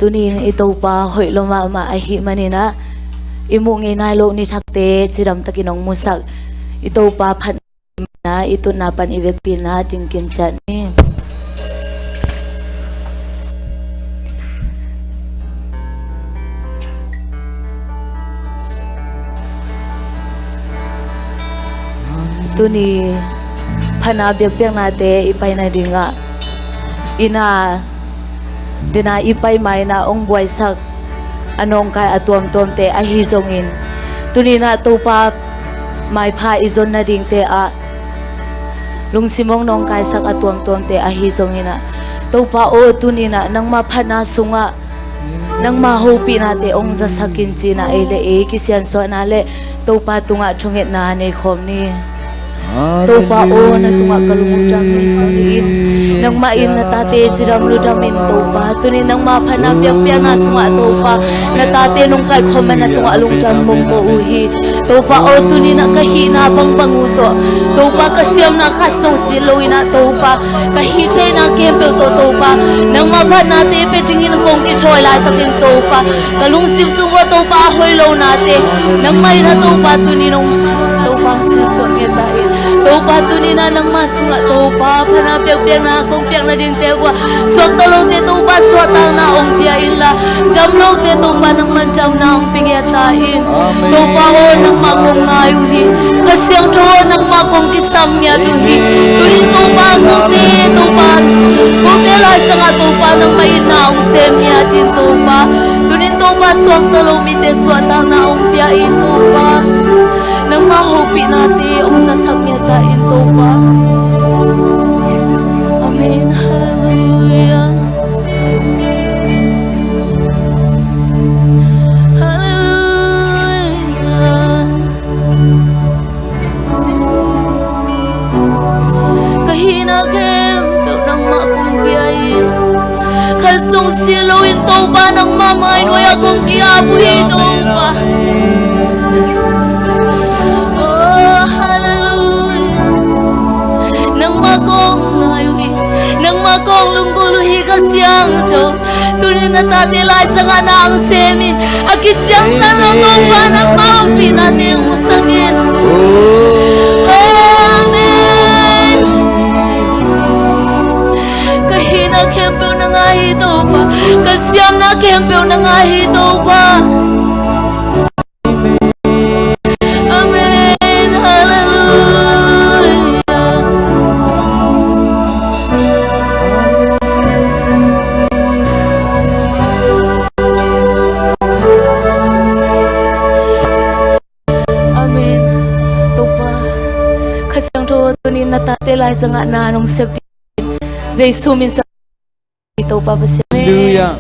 tunin ito pa hoy loma maahi manina imu nginay lo ni sakte chiram takinong musak ito pa phan na ito napan ibek pina tingkim chat ni tuni phana biak nate ipai na dinga ina dina ipai mai na ong buai sak anong kai atuam tom te a hi zongin tuni na to pa mai pha izon na ding te a lung simong nong kai sak atuam tom te a hi zongina to pa o tuni na nang ma phana sunga nang ma hopi na te ong za sakin chi na ele e kisian so na le to pa tunga thunget na ne khom ni to pa o na tunga kalumut jamin tolin nang main na tate jiram lu jamin to pa tuni nang ma phana pya na sunga to pa na tate nung kai khoma na tunga lung jam kong ko uhi to pa o tuni na kahina bang banguto to pa kasyam na khasong siloi na to pa kahi chai na kempe to pa nang ma phana te pe tingin kong ki thoi la takin to pa kalung sim suwa to pa hoi lo na te nang mai na to pa tuni nong to pa so ngeta to pa tuni na nang masunga to pa phana pyak na kong pyak na din te wa swak talong te to pa swata na ong pya illa jam lo te to pa nang man jam na ong pingeta in to pa o nang ma kong na yu hi khasyang tho nang ma kong ki sam nya du hi tuni to pa ko te la sanga to pa nang mai na ong sem nya din to pa tuni to pa swak talong mi te swata na ong pya in to pa nang mahopi natin ang sasaknya tain to pa. Amen. Hallelujah. Hallelujah. Kahina kem pek nang makong biyayin kalsong siluin to pa nang mamain way akong kiabuhi to pa. Kong lungkuluhi kasyang chom tunin na tate lai sanga na ang semin akit siyang talong pa ng mampi natin musagin amen kahina kempew na nga hito pa kasyam na kempew na nga hito pa natate lai sanga na nong safety Jesu min sa ito pa pa Hallelujah.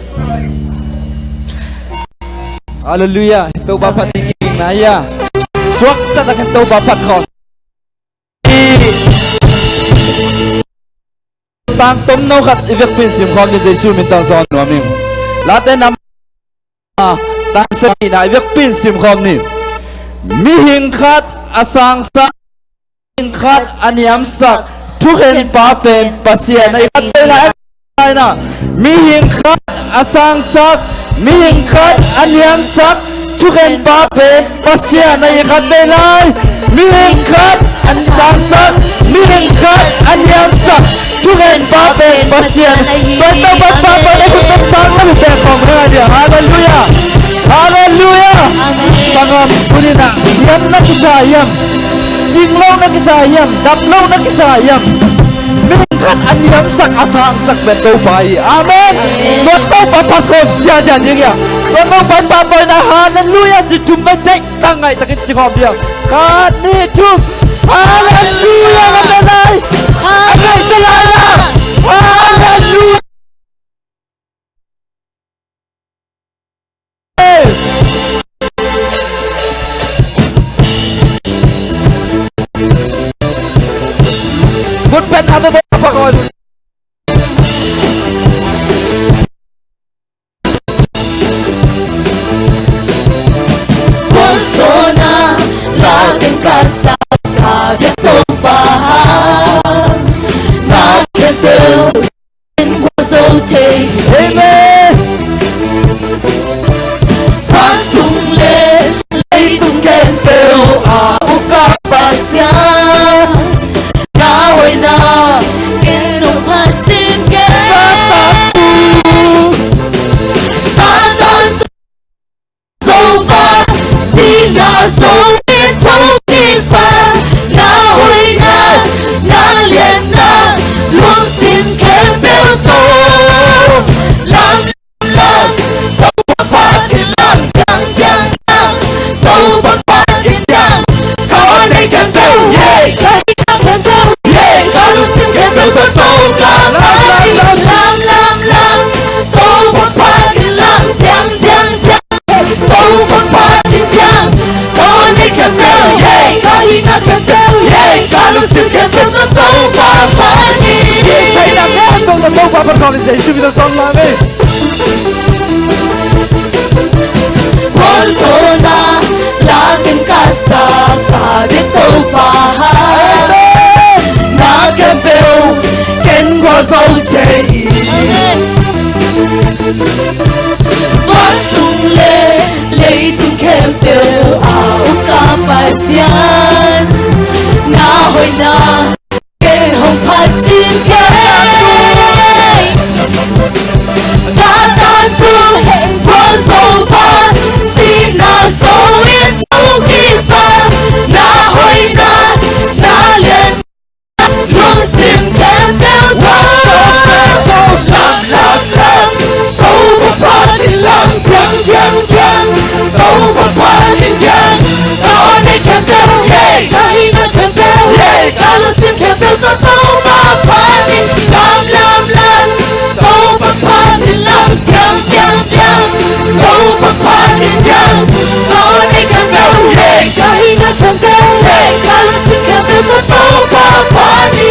Hallelujah. Ito bapat tingin naya. Swak ta takan ito bapat ko. Tang tom no kat ivek pin sim ko ni Jesu min tang zon no ming. Late nam tang sa na ivek pin sim ko ni. Mi hing khat asang sa khat aniam sak thuken pa pen pasien ai khat la na mi hing khat asang sak mi hing khat aniam sak thuken pa pen pasien ai khat la mi hing khat asang sak mi hing khat aniam sak thuken pa pen pasien pa ai khat sang na te kom ra dia hallelujah hallelujah pangam punina yam na kisayam singlaw na kisayam, daplaw na kisayam. Minkan anyam sak asang sak beto bai. Amen. Beto papakot jajan juga. Beto papapoy na hallelujah si tumatek tangay takit si kobya. Kani tum hallelujah nanay. Amen salala. Hallelujah. Good pen ada apa kawan? Konsona raken kasa kabya to bahan na kempel Amen. Puso na laking kasaka dito pa Nakapil Ken qua dâu chế ý Võ tung lê Lê tung kèm biểu ảo ca bà xiên Na hồi na Kê hồng phát chim kê Satan tu hẹn qua dâu ba Xin na dâu yên châu kỳ ba Na hồi na lên Luôn xin kèm béo thơ Làm Câu một phát thì làm chăng Câu một phát thì chăng Đó này kèm béo Cả hi na kèm béo Cả luôn xin kèm béo cho câu một phát thì làm Câu một phát thì làm chăng Câu một phát thì chăng Đó này kèm béo Cả hi na kèm béo Cả luôn xin kèm béo cho câu một phát thì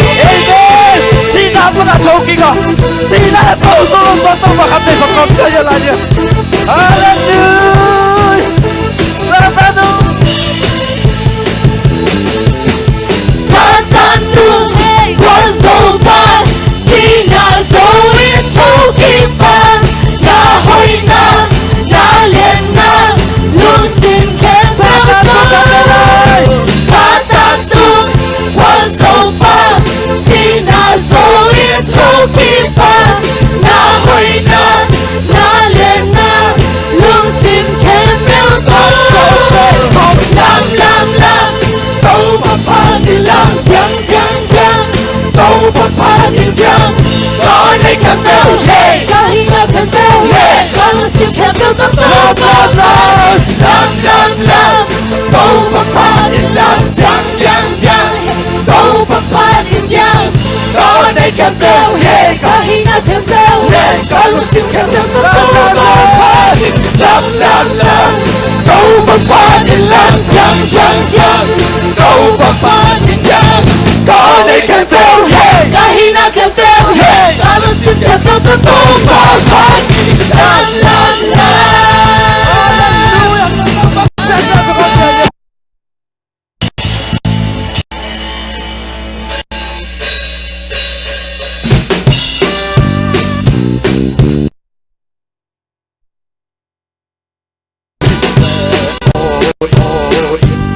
Sina pun nak joki kau. Sina tahu tolong makan deh kau saja lah dia. Haleluya. Satu. Satan tu qua dâu ba Sina dâu yên châu kim ba Na hồi na liền na Luôn xin khen phép tôi Satan tu qua dâu ba Sina dâu yên châu kim ba Na hồi na liền na Luôn xin khen phép tôi Làm Câu một phát thì làm chăng Câu một phát thì chăng Có này kèm béo Có hi na kèm béo Có luôn xin kèm béo tất cả Làm Câu một phát thì làm chăng Câu một phát thì chăng Có này kèm béo Có hi na kèm béo Có luôn xin kèm béo tất cả Làm Câu một phát thì làm chăng Câu một phát thì chăng Có này kèm béo Có hi na kèm béo Có luôn xin kèm béo tất cả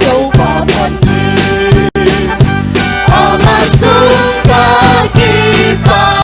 Câu ba phần Amazon kaki ba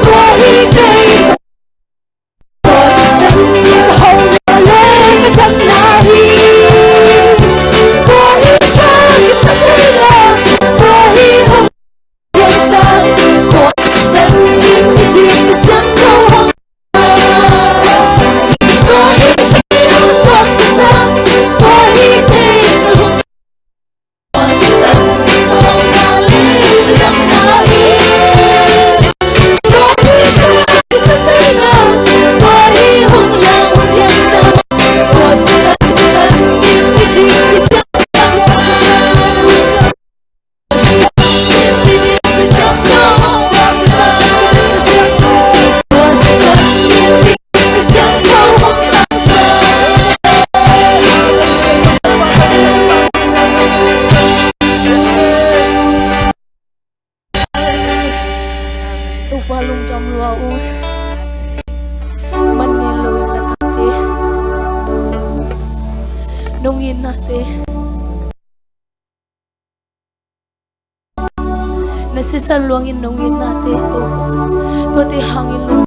Tua hi cây Tua xanh hồng hoa lên thăng na hi Tua hi cây sắc trời là Tua hi hồng thiên sang Tua xanh như thiên sáng châu hồng Tua hi cây sắc sáng Tua hi cây hồng Tua xanh hồng hoa lên thăng na hi Tua hi cây sắc trời là Tua hi hồng là hồng thiên sang Tua xanh như thiên sáng tục vào lung trong lúa u mình nhìn lùi là thật thế nông yên là thế nó sẽ san luang in nông yên là thế tôi thì hàng in lung